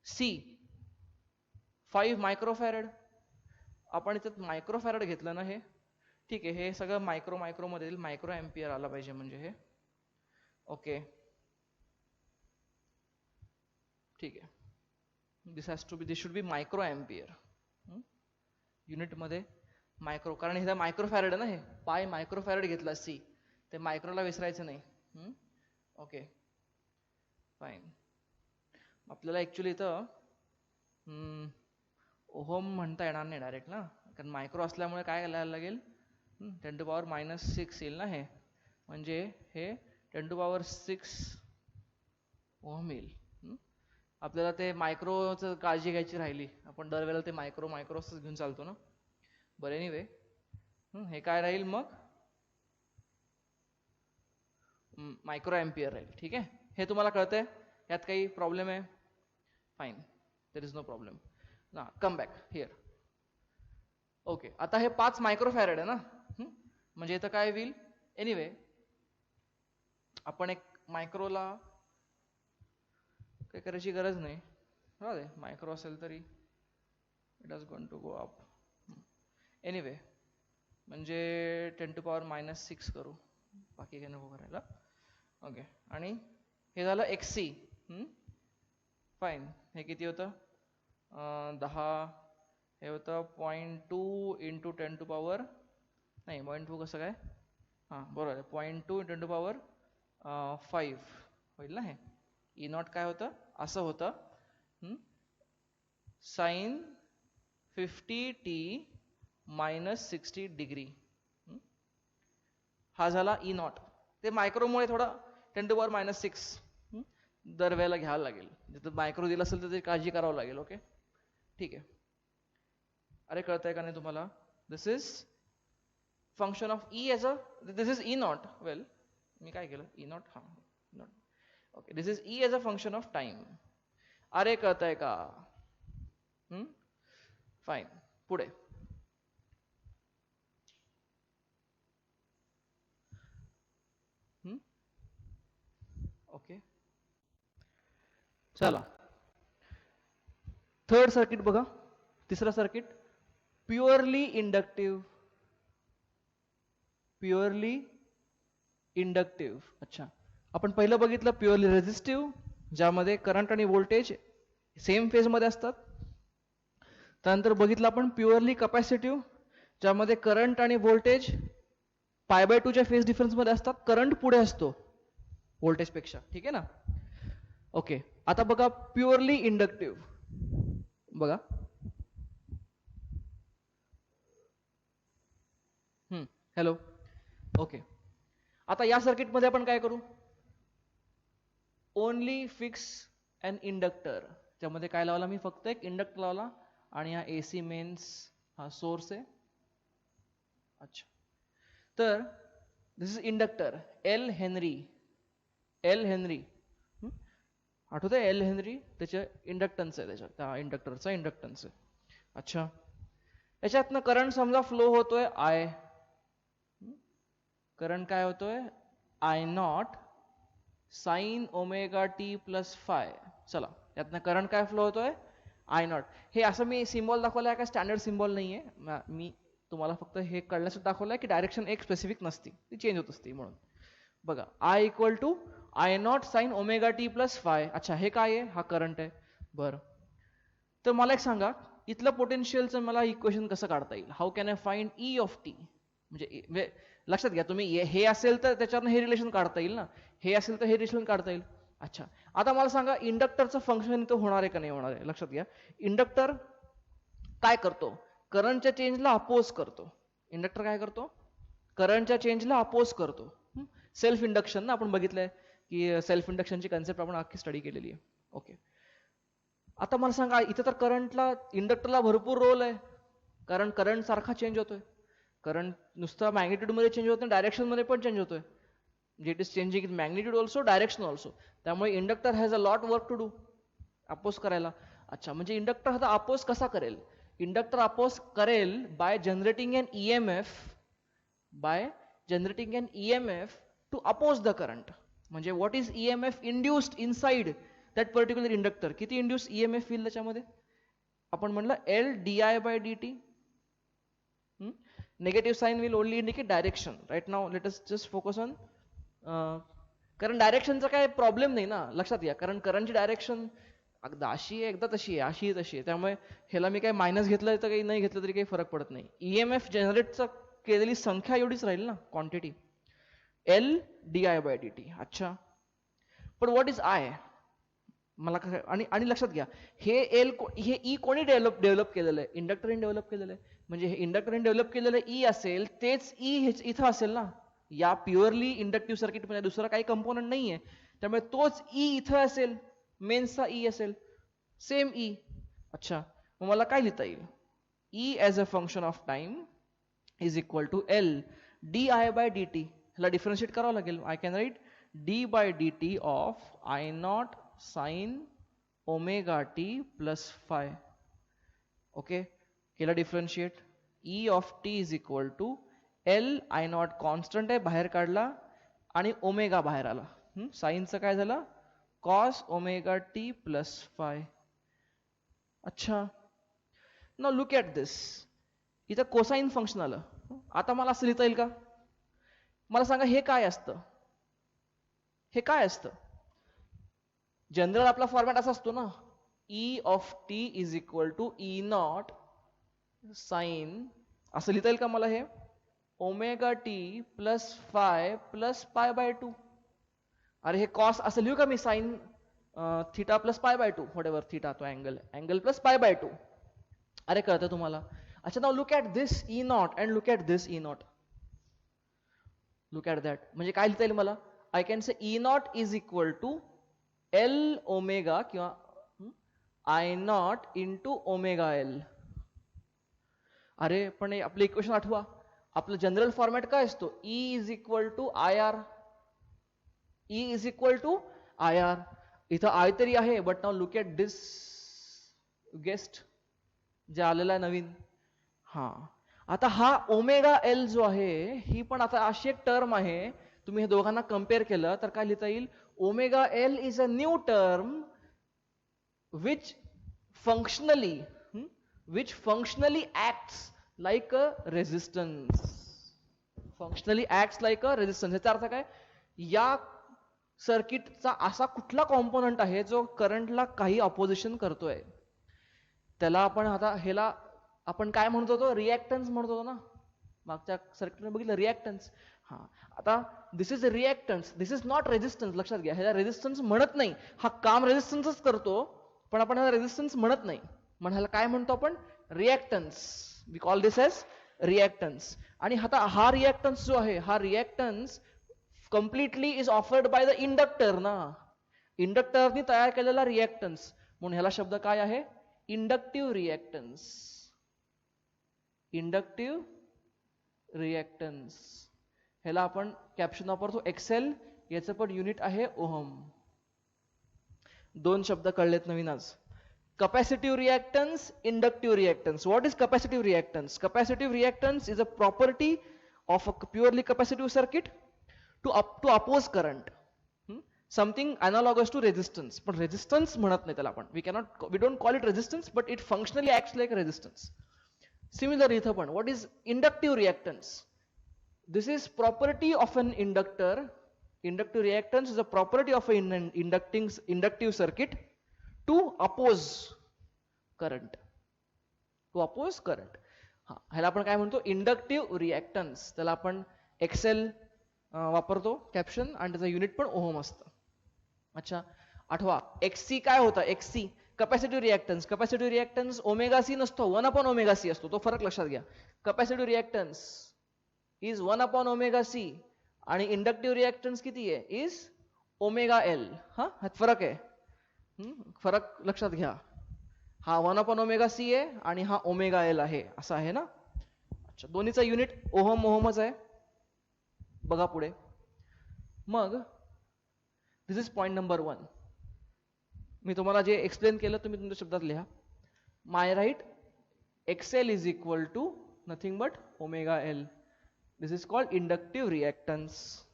C 5 microfarad. आपण इथं मायक्रोफॅरेड घेतलं ना हे ठीक आहे. हे सगळं मायक्रो मध्ये येईल मायक्रो एम्पियर आला पाहिजे म्हणजे हे ओके ठीक आहे. This should be micro ampere unit मध्ये मायक्रो कारण हे मायक्रोफॅरेड आहे ना हे पाय मायक्रोफॅरेड घेतला C ते मायक्रोला विसरायचं नाही. Okay fine. आपल्याला ऍक्च्युली इथं ओहम म्हणता येणार नाही डायरेक्ट ना कारण मायक्रो असल्यामुळे काय लिहायला लागेल 10⁻⁶ येईल ना हे म्हणजे हे 10⁻⁶ ओहम येईल. आपल्याला ते मायक्रोचं काळजी घ्यायची राहिली. आपण दरवेळेला ते मायक्रोच घेऊन चालतो ना. बरं एनिवे हे काय राहील मग मायक्रो एम्पियर राहील. ठीक आहे. हे तुम्हाला कळतंय. यात काही प्रॉब्लेम आहे fine there is no problem ना. Come back here. ओके आता हे 5 मायक्रोफॅरेड आहे ना म्हणजे इथं काय होईल एनिवे आपण एक मायक्रोला काही करायची गरज नाही. राहू दे मायक्रो असेल तरी it is going to go up. Anyway म्हणजे 10⁻⁶ करू बाकी काही नको करायला. ओके आणि हे झालं XC. फाईन. हे किती होतं 10 हे होतं 0.2 इंटू 10⁻ नाही 0.2 कसं काय हां बरोबर आहे 0.2 × 10⁻⁶ 5 होईल ना हे. ई नॉट काय होतं असं होतं साइन 50t मायनस 60 डिग्री. हा झाला ई नॉट. ते मायक्रोमुळे थोडा 10⁻⁻6 दरवेळेला घ्यावं लागेल. जिथं मायक्रो दिलं असेल तर ते काळजी करावं लागेल. ओके ठीक आहे. अरे कळतंय का नाही तुम्हाला? This is function of E as a this is E naught. Well मी काय केलं ई नॉट हा naught. Okay this is E as a function of time. अरे कळतंय का? फाईन. पुढे ओके चला थर्ड सर्किट बघा. तिसरा circuit purely inductive. Purely inductive. अच्छा आपण पहिलं बघितलं प्युअरली रेझिस्टिव्ह ज्यामध्ये करंट आणि व्होल्टेज सेम फेजमध्ये असतात. त्यानंतर बघितलं आपण प्युअरली कपॅसिटिव्ह ज्यामध्ये करंट आणि व्होल्टेज π/2च्या फेज डिफरन्समध्ये असतात. करंट पुढे असतो व्होल्टेजपेक्षा. ठीक आहे ना. ओके आता बघा प्युअरली इंडक्टिव्ह. बघा हॅलो. ओके आता या सर्किटमध्ये आपण काय करू? ओनली फिक्स अन इंडक्टर. त्यामध्ये काय लावला मी? फक्त एक इंडक्टर लावला आणि हा एसी मेन्स हा सोर्स आहे. अच्छा तर this is inductor L henry. L henry आठवत आहे? एल हेनरी त्याच्या इंडक्टन्स आहे. त्याच्या त्या इंडक्टरचा इंडक्टन्स आहे. अच्छा याच्यातनं करंट समजा फ्लो होतोय आय. करंट काय होतोय? I naught sine omega T plus five. चला यातनं करंट काय फ्लो होतोय? I not. हे असं मी सिम्बॉल दाखवलाय का स्टँडर्ड सिम्बॉल नाहीये. मी तुम्हाला फक्त हे कळण्यासाठी दाखवलंय की डायरेक्शन एक स्पेसिफिक नसती, ती चेंज होत असते म्हणून. बघा I equal to I naught sine omega T plus phi. अच्छा हे काय आहे? हा करंट आहे. बरं तर मला एक सांगा इथलं पोटेन्शियलचं मला इक्वेशन कसं काढता येईल? How can I find E of T? म्हणजे लक्षात घ्या तुम्ही हे असेल तर त्याच्यावरनं हे रिलेशन काढता येईल ना. हे असेल तर हे रिलेशन काढता येईल. अच्छा आता मला सांगा इंडक्टरचं फंक्शन इथं होणार आहे का नाही होणार आहे? लक्षात घ्या इंडक्टर काय करतो? करंटच्या चेंजला अपोज करतो. इंडक्टर काय करतो? करंटच्या चेंजला अपोज करतो. सेल्फ इंडक्शन ना आपण बघितलंय की सेल्फ इंडक्शनची कन्सेप्ट आपण अख्खी स्टडी केलेली आहे. ओके आता मला सांगा इथे तर करंटला इंडक्टरला भरपूर रोल आहे. कारण करंट सारखा चेंज होतोय. करंट नुसतं मॅग्निट्यूड मध्ये चेंज होत नाही, डायरेक्शन मध्ये पण चेंज होतोय. म्हणजे it is changing in magnitude also direction also. त्यामुळे inductor has a lot work to do oppose करायला. अच्छा म्हणजे इंडक्टर हा अपोज कसा करेल? इंडक्टर अपोज करेल by generating an EMF. By generating an EMF to oppose the current. म्हणजे what is EMF induced inside that particular inductor? किती induce EMF येईल त्याच्यामध्ये? आपण म्हणलं L D I by D t. Negative sign will only indicate direction. Right now let us just focus on कारण डायरेक्शनचा काय problem नाही ना. लक्षात घ्या कारण करंटची डायरेक्शन एकदा अशी आहे एकदा तशी आहे अशी तशी आहे. त्यामुळे ह्याला मी काय मायनस घेतलं तर काही नाही घेतलं तरी काही फरक पडत नाही. ईएमएफ जनरेटचा केलेली संख्या एवढीच राहील ना quantity. L D I by D T. अच्छा पण व्हॉट इज आय? मला आणि लक्षात घ्या हे एल हे ई कोणी डेव्हलप केलेलं आहे? इंडक्टरने डेव्हलप केलेलं आहे. म्हणजे हे इंडक्टरने डेव्हलप केलेलं ई असेल तेच ई इथं असेल ना. या प्युअरली इंडक्टिव्ह सर्किटमध्ये दुसरा काही कंपोनंट नाहीये. त्यामुळे तोच ई इथं असेल. मेन्सचा ई असेल सेम ई. अच्छा मग मला काय लिहिता येईल? E as a function of time is equal to L D I by D t. ह्याला डिफरन्शिएट करावं लागेल. I can write d by D t of I naught sine omega T plus phi. Okay केला differentiate. E of t is equal to L I naught constant आहे बाहेर काढला आणि omega बाहेर आला. साईनचं काय झालं? Cos omega T plus phi. अच्छा नाउ लुक ॲट दिस. इथं कोसाइन फंक्शन आलं. आता मला असं लिहिता येईल का? मला सांगा हे काय असतं? हे काय असतं? जनरल आपला फॉर्मॅट असा असतो ना E of t is equal to E naught sine. असं लिहिता येईल का मला हे? Omega T plus phi plus pi by two. अरे हे कॉस असं लिहू का मी sine theta plus pi by two whatever theta तो angle plus pi by two. अरे कळतं तुम्हाला? अच्छा now look at this E naught and look at this E naught. Look at that म्हणजे काय लिहिता येईल मला? I can say E naught is equal to L omega किंवा I naught into omega L. अरे पण आपलं इक्वेशन आठवा, आपलं जनरल फॉर्मॅट काय असतो? E is equal to I R. E is equal to I R. इथं आय तरी आहे, but now look at this guest जे आलेला आहे नवीन. हा आता हा ओमेगा एल जो आहे ही पण आता अशी एक टर्म आहे, तुम्ही हे दोघांना कम्पेअर केलं तर काय लिहिता येईल? Omega L is a new term which functionally acts like a resistance. Functionally acts like a resistance. याचा अर्थ काय? या सर्किटचा असा कुठला कॉम्पोनंट आहे जो करंटला काही ऑपोजिशन करतोय, त्याला आपण आता ह्याला आपण काय म्हणतो होतो? रिॲक्टन्स म्हणतो होतो ना, मागच्या सर्किटने बघितलं रिॲक्टन्स. हा आता this is reactance, this is not resistance. लक्षात घ्या, ह्याला रेजिस्टन्स म्हणत नाही. हा काम रेजिस्टन्सच करतो, पण आपण ह्याला रेजिस्टन्स म्हणत नाही. म्हणून ह्याला काय म्हणतो आपण? Reactance. We call this as reactance. आणि आता हा रिॲक्टन्स जो आहे, हा reactance completely is offered by the inductor ना. इंडक्टरनी तयार केलेला रिॲक्टन्स, म्हणून ह्याला शब्द काय आहे? Inductive reactance. Inductive reactance. ह्याला आपण कॅप्शन वापरतो एक्सेल, याचं पण युनिट आहे ओहम. दोन शब्द कळलेत नवीन आज. Capacitive reactance, inductive reactance. What is capacitive reactance? Capacitive reactance is a property of a purely capacitive circuit to oppose current. Something analogous to resistance. But resistance म्हणत नाही त्याला आपण. We don't call it resistance, but it functionally acts like resistance. Similar इथं पण. What is inductive reactance? This is property of an inductor. Inductive reactance is a property of an inductive circuit to oppose current. To oppose current. ह्याला आपण काय म्हणतो? Inductive reactance. त्याला आपण Excel वापरतो caption, आणि त्याचं युनिट पण ओहम असतं. अच्छा आठवा, एक्ससी काय होता? XC capacitive reactance. Capacitive reactance omega C नसतो, 1/ओमेगा सी असतो. तो फरक लक्षात घ्या. Capacitive reactance is one by omega C आणि इंडक्टिव्ह रिॲक्टन्स किती आहे? Is omega L. हा फरक आहे. फरक लक्षात घ्या. हा 1/ओमेगा सी आहे आणि हा ओमेगा एल आहे, असं आहे ना. अच्छा, दोन्हीचा युनिट ओहमच आहे. बघा पुढे. मग दिस इज पॉइंट नंबर 1. मी तुम्हाला जे एक्सप्लेन केलं तुम्ही तुमच्या शब्दात लिहा. My write X L is equal to nothing but omega L. This is called inductive reactance.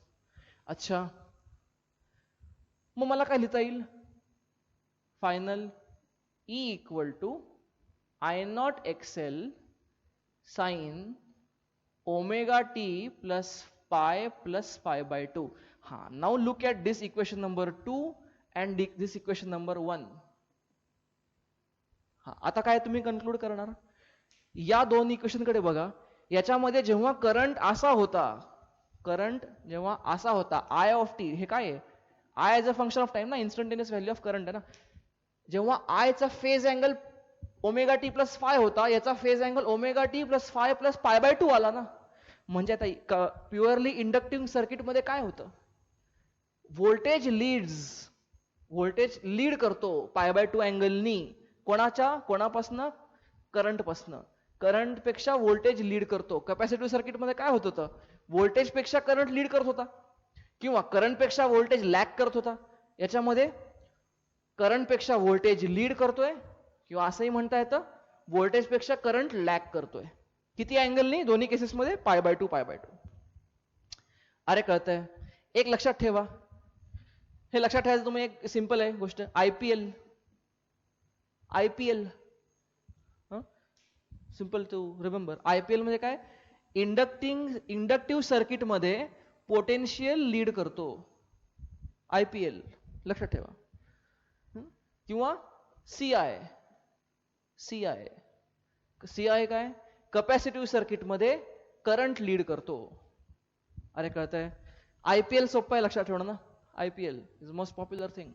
अच्छा, मग मला काय लिहिता येईल? Final E equal to I naught X L sine omega T plus pi by 2. हा, now look at this equation number 2 and this equation number 1. हा, आता काय तुम्ही कन्क्लूड करणार? या दोन इक्वेशन कडे बघा. याच्यामध्ये जेव्हा करंट असा होता, आय ऑफ टी, हे काय आहे? I age a function of time ना, इन्स्टंटेनियस व्हॅल्यू ऑफ करंट आहे ना. जेव्हा आय चा phase angle omega T plus five होता, याचा phase angle omega T plus pi by 2 आला ना. म्हणजे आता प्युअरली इंडक्टिव्ह सर्किट मध्ये काय होतं? व्होल्टेज लीड करतो पाय बाय 2 अँगलनी. कोणापासनं? करंटपासनं. करंट पेक्षा व्होल्टेज लीड करतो. कॅपॅसिटिव्ह सर्किट मध्ये काय होत होतं? व्होल्टेज पेक्षा करंट लीड करत होता, किंवा करंट पेक्षा व्होल्टेज लॅग करत होता. याच्यामध्ये करंट पेक्षा व्होल्टेज लीड करतोय, किंवा असंही म्हणता येतं व्होल्टेज पेक्षा करंट लॅग करतोय. किती अँगलनी? दोन्ही केसेसमध्ये पाय बाय 2. अरे कळतंय? एक लक्षात ठेवा, हे लक्षात ठेवायचं तुम्ही. एक सिंपल आहे गोष्ट. IPL simple to remember. IPL म्हणजे काय? इंडक्टिव्ह सर्किट मध्ये पोटेन्शियल लीड करतो. आयपीएल लक्षात ठेवा. किंवा सीआय काय? कॅपॅसिटिव्ह सर्किट मध्ये करंट लीड करतो. अरे कळतंय? आयपीएल सोपं आहे लक्षात ठेवणं ना. IPL is most popular thing.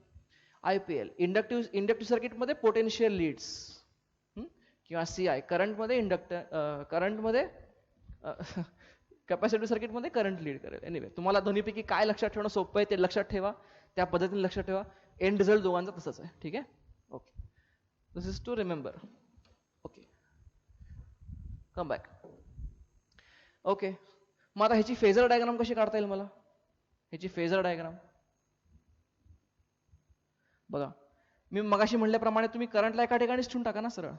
IPL inductive सर्किटमध्ये पोटेन्शियल लीड्स किंवा CI करंटमध्ये करंटमध्ये कॅपॅसिटिव्ह सर्किटमध्ये करंट लीड करेल. एनिवे तुम्हाला दोन्हीपैकी काय लक्षात ठेवणं सोपं आहे ते लक्षात ठेवा, त्या पद्धतीने लक्षात ठेवा. एंड रिझल्ट दोघांचा तसंच आहे. ठीक आहे. Okay, this is to remember. Okay, come back. Okay, मग आता ह्याची फेजर डायग्राम कशी काढता येईल मला? ह्याची फेजर डायग्राम बघा, मी मगाशी म्हटल्याप्रमाणे तुम्ही करंटला एका ठिकाणीच ठेवून टाका ना सरळ.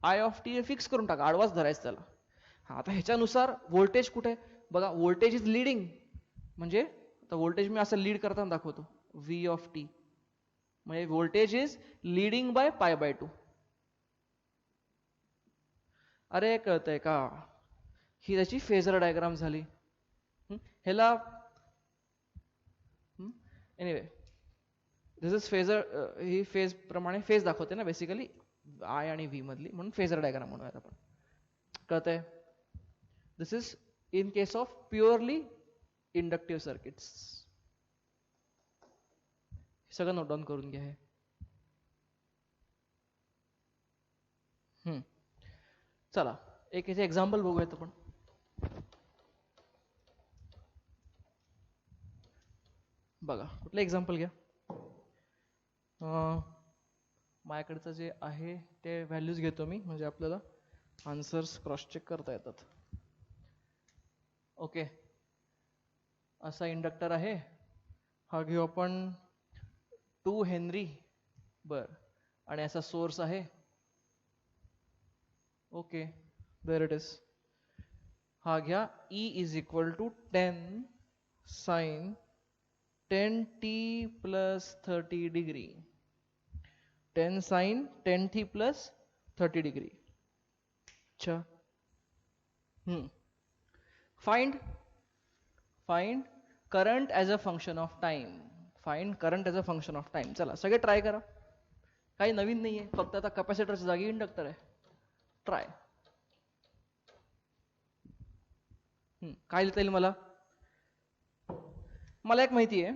आय ऑफ टी फिक्स करून टाका, आडवाच धरायचं त्याला. हा, आता ह्याच्यानुसार व्होल्टेज कुठे बघा, व्होल्टेज इज लीडिंग, म्हणजे आता व्होल्टेज मी असं लीड करताना दाखवतो. व्ही ऑफ टी म्हणजे व्होल्टेज इज लीडिंग बाय π/2. अरे कळतंय का? ही त्याची फेजर डायग्राम झाली. ह्याला anyway this is phasor. He phase प्रमाणे फेज दाखवते ना बेसिकली आय आणि व्ही मधली, म्हणून फेजर डायग्राम म्हणूयात आपण. कळतंय? This is in case of purely inductive circuits. सगळं नोट डाऊन करून घ्या हे. चला एक याचे एक्झाम्पल बघूयात आपण. बघा, कुठलं एक्झाम्पल घ्या. माझ्याकडचं जे आहे ते व्हॅल्यूज घेतो मी, म्हणजे आपल्याला आन्सर्स क्रॉस चेक करता येतात. ओके, असा इंडक्टर आहे, हा घेऊ आपण 2 हेनरी. बर, आणि असा सोर्स आहे. Okay, there it is. हा घ्या, E is equal to 10 sine 10t plus 30 degree. 10 sine 10t plus 30 degree. अच्छा, find current as a function of time. Find current as a function of time. चला सगळे try करा, काही नवीन नाही आहे, फक्त आता कॅपॅसिटरच्या जागी इंडक्टर आहे. ट्राय. काय लिहिता येईल मला? मला एक माहिती आहे,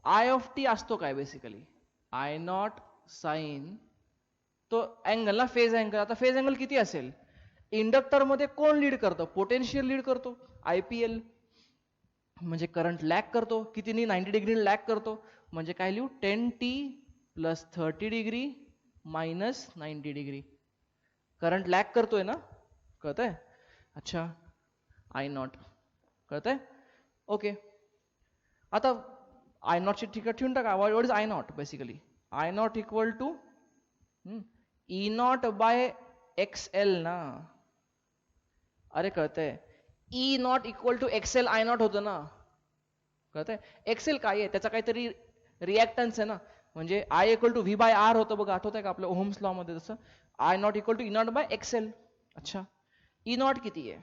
आय ऑफ टी असतो काय बेसिकली, आय नॉट साइन तो अँगल ना, फेज अँगल. आता फेज अँगल किती असेल? इंडक्टर मध्ये कोण लीड करतो? पोटेन्शियल लीड करतो, IPL. म्हणजे करंट लॅग करतो, कितीनी? 90 डिग्री लॅग करतो. म्हणजे काय लिहू? 10t plus 30 degree minus 90 degree. Current lag करतोय ना, कळतंय? अच्छा, आय नॉट. कळतंय? ओके, आता आय नॉट ची ठिकाण ठेवून टाका. What is I naught? Basically I naught equal to E naught by XL ना. अरे कळतंय, E naught equal to XL I naught होतं ना. कळतंय? XL काय आहे? त्याचा काहीतरी रिॲक्टन्स आहे ना. म्हणजे I equal to V by R होतं बघा, आठवत आहे का आपल्या ओहम्स लॉ मध्ये तसं. I naught equal to E naught by XL. अच्छा, ई नॉट किती आहे?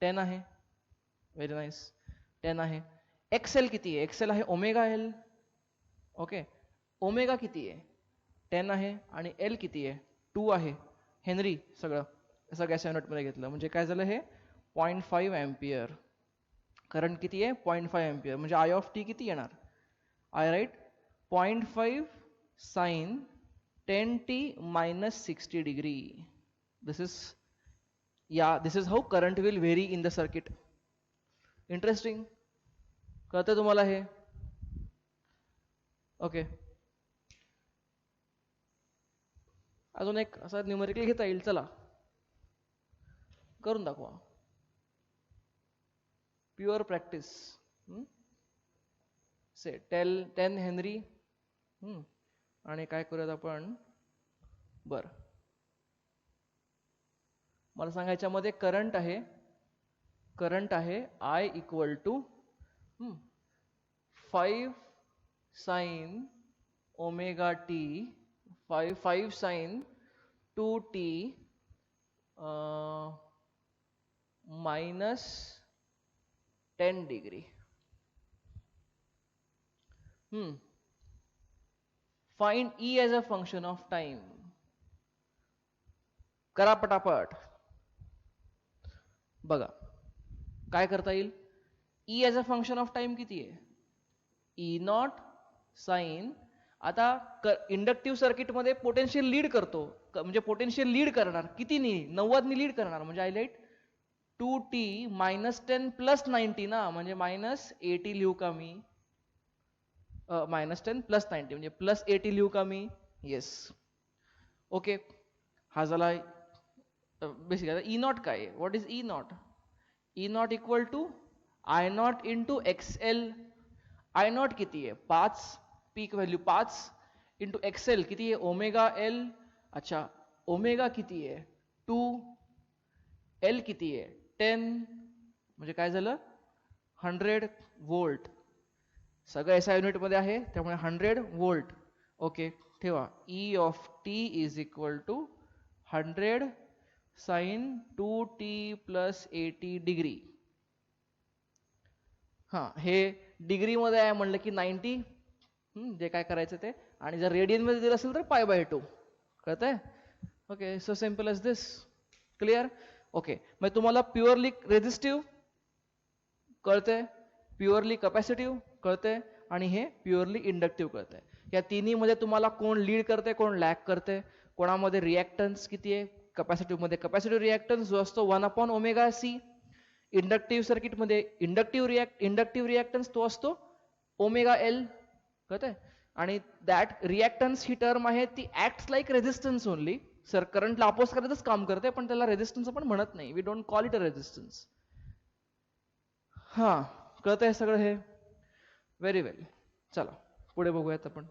10 आहे. व्हेरी नाईस, 10 आहे. XL किती आहे? XL आहे ओमेगा L. ओके, ओमेगा किती आहे? 10 आहे. आणि L किती आहे? 2 आहे. हेनरी. सगळ्या युनिटमध्ये घेतलं म्हणजे काय झालं हे? 0.5 एम्पियर. करंट किती आहे? 0.5 एम्पियर. म्हणजे आय ऑफ टी किती येणार? I right 0.5 sine 10t minus 60 degree. This is how current will vary in the circuit. Interesting. कळतं तुम्हाला हे? ओके, अजून एक असा न्यूमेरिकल घेता येईल. चला करून दाखवा. Pure practice. Say 10 henry. आणि काय करूयात आपण? बर, मला सांगायच्या मध्ये करंट आहे I equal to 5 sine omega t 5 sine 2t minus 10 degree. Find E as a function of time. करा पटापट. बघा काय करता येईल. E as a function of time किती आहे? E naught sine. आता इंडक्टिव्ह सर्किटमध्ये पोटेन्शियल लीड करतो, म्हणजे पोटेन्शियल लीड करणार कितीनी, 90 लीड करणार, म्हणजे हायलाइट 2t -10 + 90 ना, म्हणजे -80 लिहू का मी, -10 + 90 म्हणजे +80 लिहू का मी, येस. ओके, हा झाला बेसिक. आता ई नॉट काय आहे, what is E naught? E naught equal to I naught into XL. I naught किती आहे, 5, पीक व्हॅल्यू 5 इंटू एक्सएल किती आहे, ओमेगा एल. अच्छा, ओमेगा किती आहे 2, एल किती आहे 10, म्हणजे काय झालं 100 व्होल्ट. सगळं एसआय युनिट मध्ये आहे त्यामुळे 100 व्होल्ट. ओके, ठेवा E of t is equal to 100 sine 2t + 80 degree. हा, हे डिग्री मध्ये आहे म्हणलं की 90, जे काय करायचं ते, आणि जर रेडियन मध्ये दिलं असेल तर π/2. कळतंय? ओके, सो सिंपल एज दिस. क्लिअर? ओके, मग तुम्हाला प्युअरली रेझिस्टिव्ह कळतंय, प्युअरली कॅपॅसिटिव्ह कळतंय, आणि हे प्युअरली इंडक्टिव्ह कळतंय. या तिन्ही मध्ये तुम्हाला कोण लीड करते, कोण लॅग करते, कोणामध्ये रिॲक्टन्स किती आहे, कॅपॅसिटिव्ह मध्ये कॅपॅसिटिव्ह रिॲक्टन्स जो असतो 1/ωc. इंडक्टिव्ह सर्किट मध्ये इंडक्टिव्ह रिॲक्टन्स तो असतो ωL. कळतंय? आणि दॅट रिॲक्टन्स ही टर्म आहे ती acts like resistance only. Sir करंटला अपोज करायचंच काम करते, पण त्याला रेझिस्टन्स आपण म्हणत नाही, we don't call it a resistance. हा, कळतंय सगळं हे? Very well. चला पुढे बघूयात आपण.